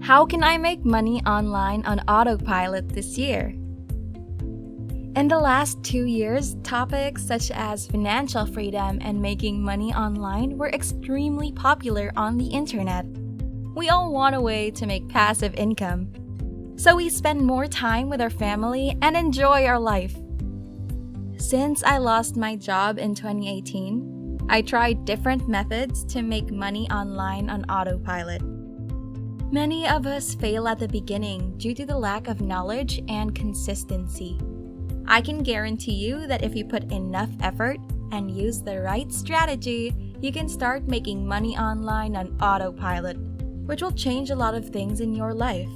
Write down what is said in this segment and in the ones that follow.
How can I make money online on Autopilot this year? In the last 2 years, topics such as financial freedom and making money online were extremely popular on the internet. We all want a way to make passive income, so we spend more time with our family and enjoy our life. Since I lost my job in 2018, I tried different methods to make money online on Autopilot. Many of us fail at the beginning due to the lack of knowledge and consistency. I can guarantee you that if you put enough effort and use the right strategy, you can start making money online on Autopilot, which will change a lot of things in your life.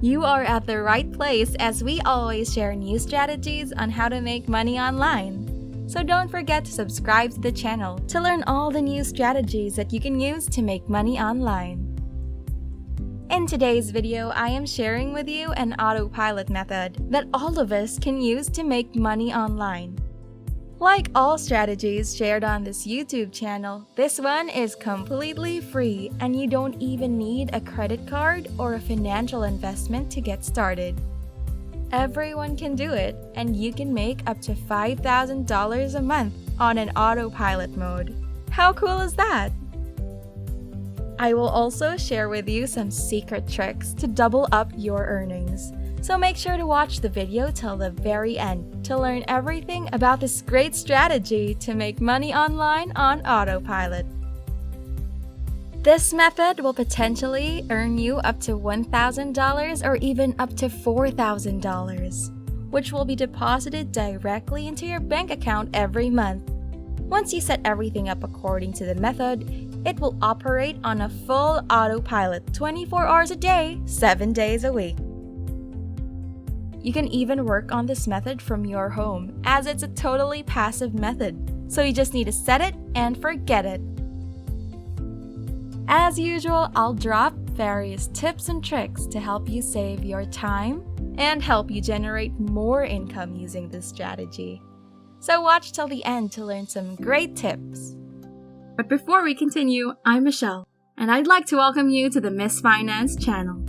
You are at the right place, as we always share new strategies on how to make money online. So don't forget to subscribe to the channel to learn all the new strategies that you can use to make money online. In today's video, I am sharing with you an autopilot method that all of us can use to make money online. Like all strategies shared on this YouTube channel, this one is completely free and you don't even need a credit card or a financial investment to get started. Everyone can do it, and you can make up to $5,000 a month on an autopilot mode. How cool is that? I will also share with you some secret tricks to double up your earnings. So make sure to watch the video till the very end to learn everything about this great strategy to make money online on Autopilot. This method will potentially earn you up to $1,000 or even up to $4,000, which will be deposited directly into your bank account every month. Once you set everything up according to the method, it will operate on a full autopilot 24 hours a day, 7 days a week. You can even work on this method from your home, as it's a totally passive method, so you just need to set it and forget it. As usual, I'll drop various tips and tricks to help you save your time and help you generate more income using this strategy. So watch till the end to learn some great tips. But before we continue, I'm Michelle, and I'd like to welcome you to the Miss Finance channel,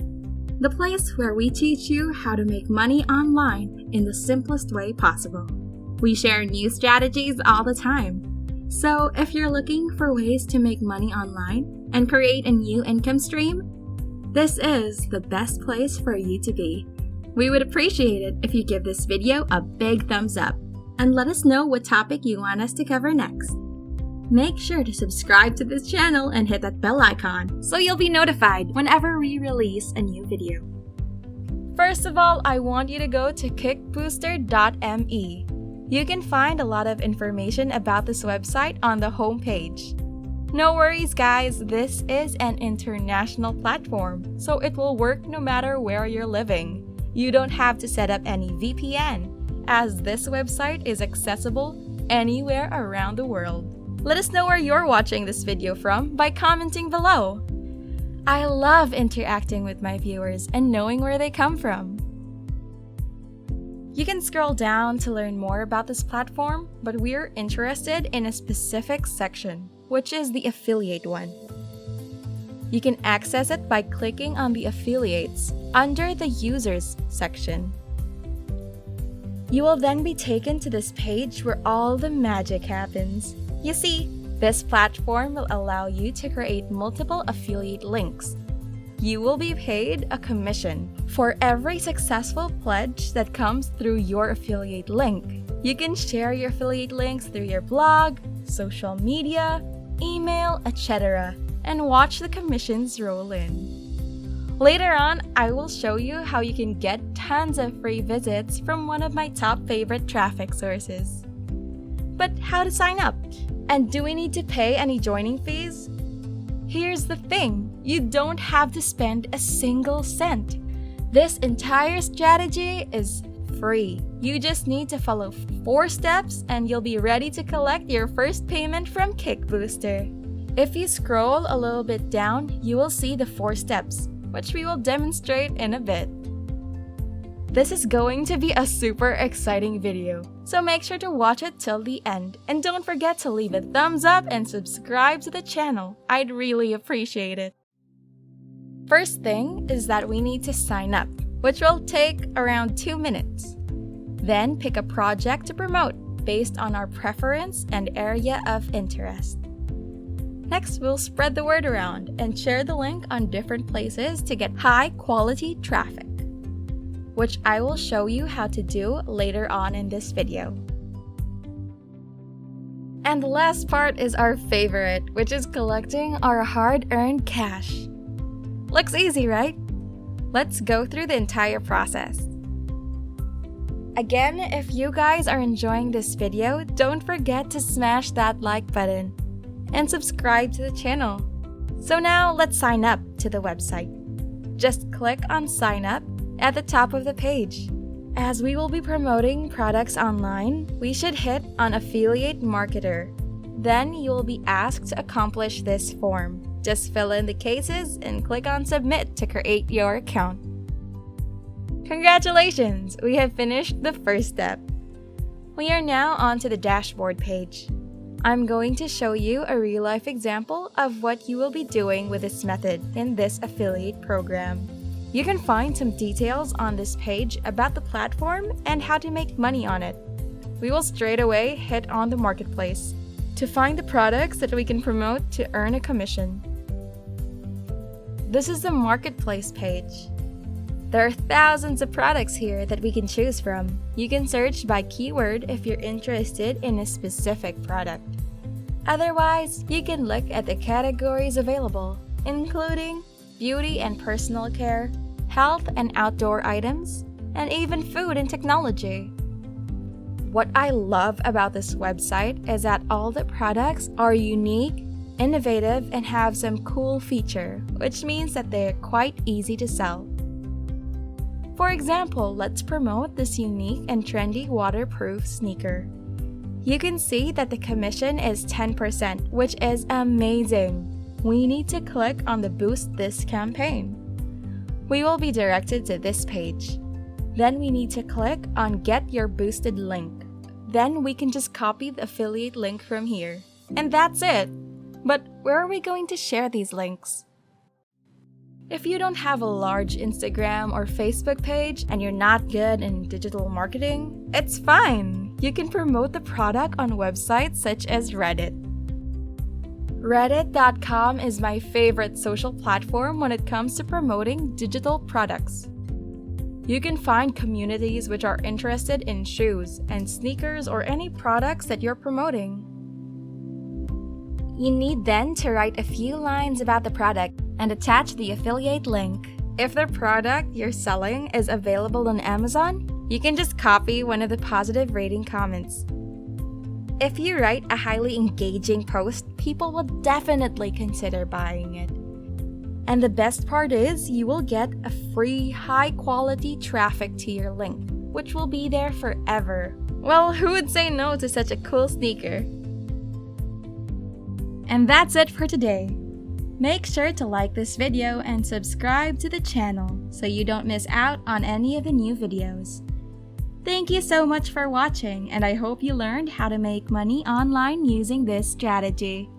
the place where we teach you how to make money online in the simplest way possible. We share new strategies all the time, so if you're looking for ways to make money online and create a new income stream, this is the best place for you to be. We would appreciate it if you give this video a big thumbs up and let us know what topic you want us to cover next. Make sure to subscribe to this channel and hit that bell icon so you'll be notified whenever we release a new video. First of all, I want you to go to kickbooster.me. You can find a lot of information about this website on the homepage. No worries guys, this is an international platform, so it will work no matter where you're living. You don't have to set up any VPN, as this website is accessible anywhere around the world. Let us know where you're watching this video from by commenting below. I love interacting with my viewers and knowing where they come from. You can scroll down to learn more about this platform, but we're interested in a specific section, which is the affiliate one. You can access it by clicking on the affiliates under the users section. You will then be taken to this page where all the magic happens. You see, this platform will allow you to create multiple affiliate links. You will be paid a commission for every successful pledge that comes through your affiliate link. You can share your affiliate links through your blog, social media, email, etc., and watch the commissions roll in. Later on, I will show you how you can get tons of free visits from one of my top favorite traffic sources. But how to sign up? And do we need to pay any joining fees? Here's the thing, you don't have to spend a single cent. This entire strategy is free. You just need to follow 4 steps and you'll be ready to collect your first payment from Kickbooster. If you scroll a little bit down, you will see the 4 steps, which we will demonstrate in a bit. This is going to be a super exciting video, so make sure to watch it till the end, and don't forget to leave a thumbs up and subscribe to the channel. I'd really appreciate it. First thing is that we need to sign up, which will take around 2 minutes. Then pick a project to promote based on our preference and area of interest. Next, we'll spread the word around and share the link on different places to get high-quality traffic, which I will show you how to do later on in this video. And the last part is our favorite, which is collecting our hard-earned cash. Looks easy, right? Let's go through the entire process. Again, if you guys are enjoying this video, don't forget to smash that like button and subscribe to the channel. So now let's sign up to the website. Just click on sign up at the top of the page. As we will be promoting products online, we should hit on affiliate marketer. Then you will be asked to accomplish this form. Just fill in the cases and click on submit to create your account. Congratulations! We have finished the first step. We are now on to the dashboard page. I'm going to show you a real-life example of what you will be doing with this method in this affiliate program. You can find some details on this page about the platform and how to make money on it. We will straight away hit on the marketplace to find the products that we can promote to earn a commission. This is the marketplace page. There are thousands of products here that we can choose from. You can search by keyword if you're interested in a specific product. Otherwise, you can look at the categories available, including beauty and personal care, health and outdoor items, and even food and technology. What I love about this website is that all the products are unique, innovative, and have some cool feature, which means that they're quite easy to sell. For example, let's promote this unique and trendy waterproof sneaker. You can see that the commission is 10%, which is amazing. We need to click on the Boost This campaign. We will be directed to this page. Then we need to click on Get Your Boosted link. Then we can just copy the affiliate link from here. And that's it! But where are we going to share these links? If you don't have a large Instagram or Facebook page and you're not good in digital marketing, it's fine. You can promote the product on websites such as Reddit. Reddit.com is my favorite social platform when it comes to promoting digital products. You can find communities which are interested in shoes and sneakers or any products that you're promoting. You need then to write a few lines about the product and attach the affiliate link. If the product you're selling is available on Amazon, you can just copy one of the positive rating comments. If you write a highly engaging post, people will definitely consider buying it. And the best part is, you will get a free, high-quality traffic to your link, which will be there forever. Well, who would say no to such a cool sneaker? And that's it for today. Make sure to like this video and subscribe to the channel so you don't miss out on any of the new videos. Thank you so much for watching, and I hope you learned how to make money online using this strategy.